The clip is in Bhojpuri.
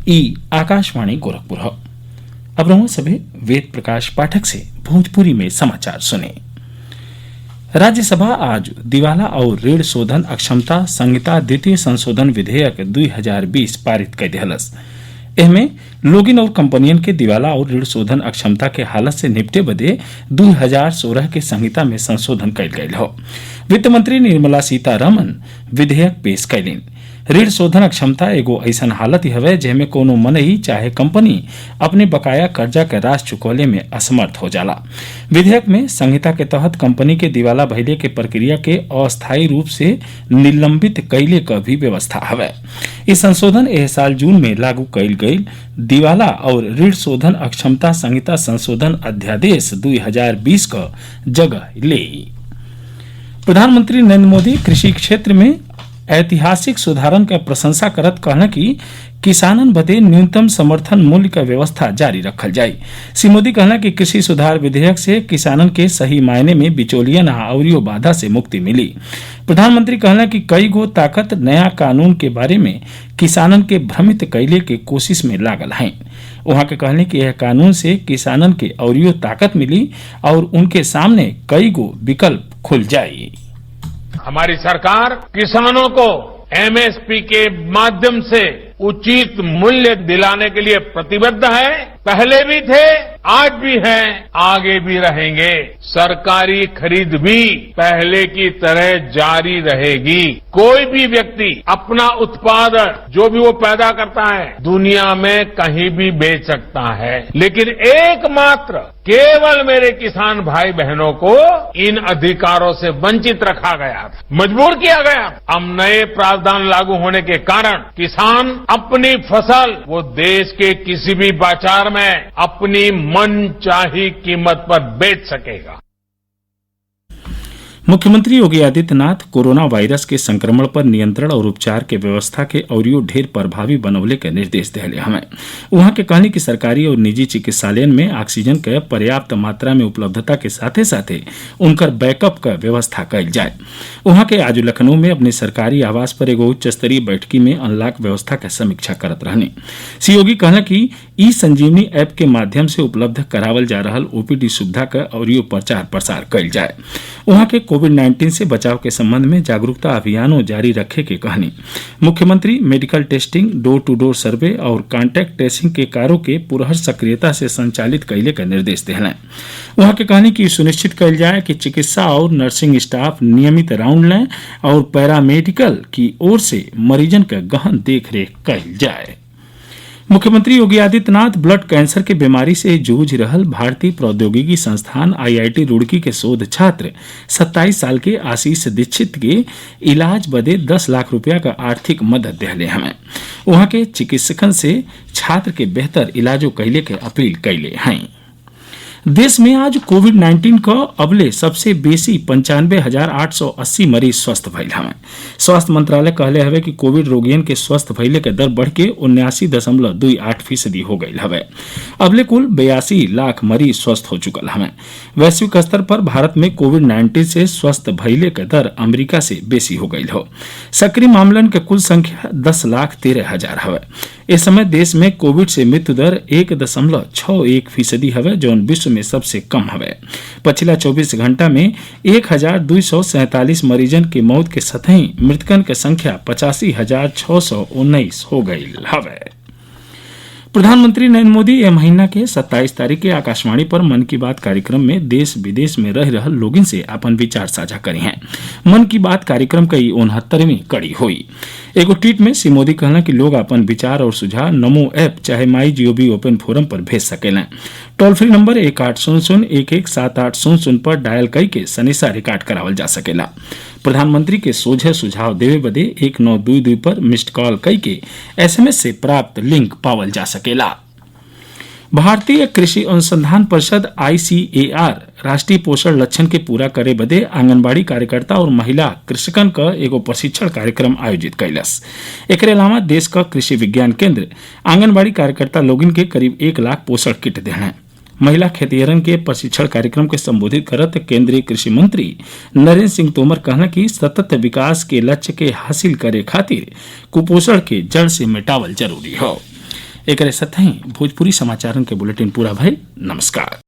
ई आकाशवाणी गोरखपुर है। अब रहो सभी वेद प्रकाश पाठक से भोजपुरी में समाचार सुने। राज्यसभा आज दिवाला और ऋण शोधन अक्षमता संहिता द्वितीय संशोधन विधेयक 2020 पारित कर दिहलस। एहमे लोगिन और कंपनियन के दिवाला और ऋण शोधन अक्षमता के हालत से निपटे बदे 2016 के संहिता में संशोधन कयल गयल हो। वित्त मंत्री निर्मला सीतारमन विधेयक पेश कैलिन। ऋण शोधन अक्षमता एगो ऐसन हालत हवे जेमे कोनो मनई चाहे कंपनी अपने बकाया कर्जा के राशि चुकौले में असमर्थ हो जाला। विधेयक में संहिता के तहत कंपनी के दिवाला भइले के प्रक्रिया के अस्थायी रूप से निलंबित कैले क भी व्यवस्था हवे। इस संशोधन एह साल जून में लागू कैल गईल दिवाला और ऋण शोधन अक्षमता संहिता संशोधन अध्यादेश 2020 क जगह ले। प्रधानमंत्री नरेंद्र मोदी कृषि क्षेत्र में ऐतिहासिक सुधारन का प्रशंसा करत कहना कि किसानन बदे न्यूनतम समर्थन मूल्य का व्यवस्था जारी रखल जाये। श्री मोदी कहना कि कृषि सुधार विधेयक से किसानन के सही मायने में बिचौलियन और बाधा से मुक्ति मिली। प्रधानमंत्री कहना कि कई गो ताकत नया कानून के बारे में किसानन के भ्रमित कैले के कोशिश में लागल हैं। वहां के कहने कि यह कानून से किसानन के और ताकत मिली और उनके सामने कई गो विकल्प खुल जाये। हमारी सरकार किसानों को एमएसपी के माध्यम से उचित मूल्य दिलाने के लिए प्रतिबद्ध है। पहले भी थे, आज भी हैं, आगे भी रहेंगे। सरकारी खरीद भी पहले की तरह जारी रहेगी। कोई भी व्यक्ति अपना उत्पादन जो भी वो पैदा करता है दुनिया में कहीं भी बेच सकता है, लेकिन एकमात्र केवल मेरे किसान भाई बहनों को इन अधिकारों से वंचित रखा गया था, मजबूर किया गया। अब नए प्रावधान लागू होने के कारण किसान अपनी फसल वो देश के किसी भी बाजार में अपनी मनचाही कीमत पर बेच सकेगा। मुख्यमंत्री योगी आदित्यनाथ कोरोना वायरस के संक्रमण पर नियंत्रण और उपचार के व्यवस्था के औरियो ढेर प्रभावी बनवले के निर्देश दिले हमें। वहां के कहनी कि सरकारी और निजी चिकित्सालयन में ऑक्सीजन के पर्याप्त मात्रा में उपलब्धता के साथे साथे उनकर बैकअप का व्यवस्था कल जाए। वहां के आज लखनऊ में अपने सरकारी आवास पर एगो उच्च स्तरीय बैठकी में अनलॉक व्यवस्था का समीक्षा करत रहने। श्री योगी कहना कि ई संजीवनी ऐप के माध्यम से उपलब्ध करावल जा रहा ओपीडी सुविधा का औरियो प्रचार प्रसार कल जाए। वहां के कोविड-19 से बचाव के संबंध में जागरूकता अभियानों जारी रखे के कहनी। मुख्यमंत्री मेडिकल टेस्टिंग, डोर टू डोर सर्वे और कॉन्टैक्ट ट्रेसिंग के कार्यों के पुरहर सक्रियता से संचालित कैले का निर्देश दिले। वहां के कहनी कि सुनिश्चित कैल जाए कि चिकित्सा और नर्सिंग स्टाफ नियमित राउंड लें और पैरामेडिकल की ओर से मरीजन का गहन देखरेख कैल जाए। मुख्यमंत्री योगी आदित्यनाथ ब्लड कैंसर के बीमारी से जूझ रहल भारतीय प्रौद्योगिकी संस्थान आईआईटी रुड़की के शोध छात्र 27 साल के आशीष दीक्षित के इलाज बदे 10 लाख रुपया का आर्थिक मदद दिले हमें। वहां के चिकित्सकन से छात्र के बेहतर इलाजों कैले के अपील कैले हैं। देश में आज कोविड-19 का अबले सबसे बेसी 95,880 मरीज स्वस्थ भइल हवे। स्वास्थ्य मंत्रालय कहले हवे कि कोविड रोगियन के स्वस्थ भइले के दर बढ़ के 79.28% हो गई हवे। अबले कुल 82 लाख मरीज स्वस्थ हो चुकल हवे। वैश्विक स्तर पर भारत में कोविड-19 से स्वस्थ भइले के दर अमेरिका से बेसी हो गई हो। सक्रिय मामलन के कुल संख्या 10,13,000 हवे। इस समय देश में कोविड से मृत्यु दर 1.61% हवे, जौन विश्व में सबसे कम हवे। पिछला 24 घंटा में 1,247 मरीजन की मौत के सतही मृतकन के संख्या 85,619 हो गई हवे। प्रधानमंत्री नरेंद्र मोदी यह महीना के 27 तारीख के आकाशवाणी पर मन की बात कार्यक्रम में देश विदेश में रह रहल लोगन से अपन विचार साझा करे हैं। मन की बात कार्यक्रम का 69वीं कड़ी हुई। एगो ट्वीट में श्री मोदी कहना कि लोग अपन विचार और सुझाव नमो ऐप चाहे माई जीओवी ओपन फोरम पर भेज सकेला। टोल फ्री नंबर 1800-117800 पर डायल कई के सनेसा रिकॉर्ड करावल जा सकेला। प्रधानमंत्री के सोझे सुझाव देवे बदे 1922 पर मिस्ड कॉल कई के एसएमएस से प्राप्त लिंक पावल जा सकेला। भारतीय कृषि अनुसंधान परिषद आईसीएआर राष्ट्रीय पोषण लक्ष्य के पूरा करे बदे आंगनबाड़ी कार्यकर्ता और महिला कृषकन का एगो प्रशिक्षण कार्यक्रम आयोजित कैलस। एकरे अलावा देश का कृषि विज्ञान केंद्र आंगनबाड़ी कार्यकर्ता लोगन के करीब 1 लाख पोषण किट देना। महिला खेतिहरन के प्रशिक्षण कार्यक्रम के संबोधित करत केंद्रीय कृषि मंत्री नरेंद्र सिंह तोमर कहना कि सतत विकास के लक्ष्य के हासिल करे खातिर कुपोषण के जड़ से मिटावल जरूरी हो। एकरे साथ ही भोजपुरी समाचारन के बुलेटिन पूरा भइल। नमस्कार।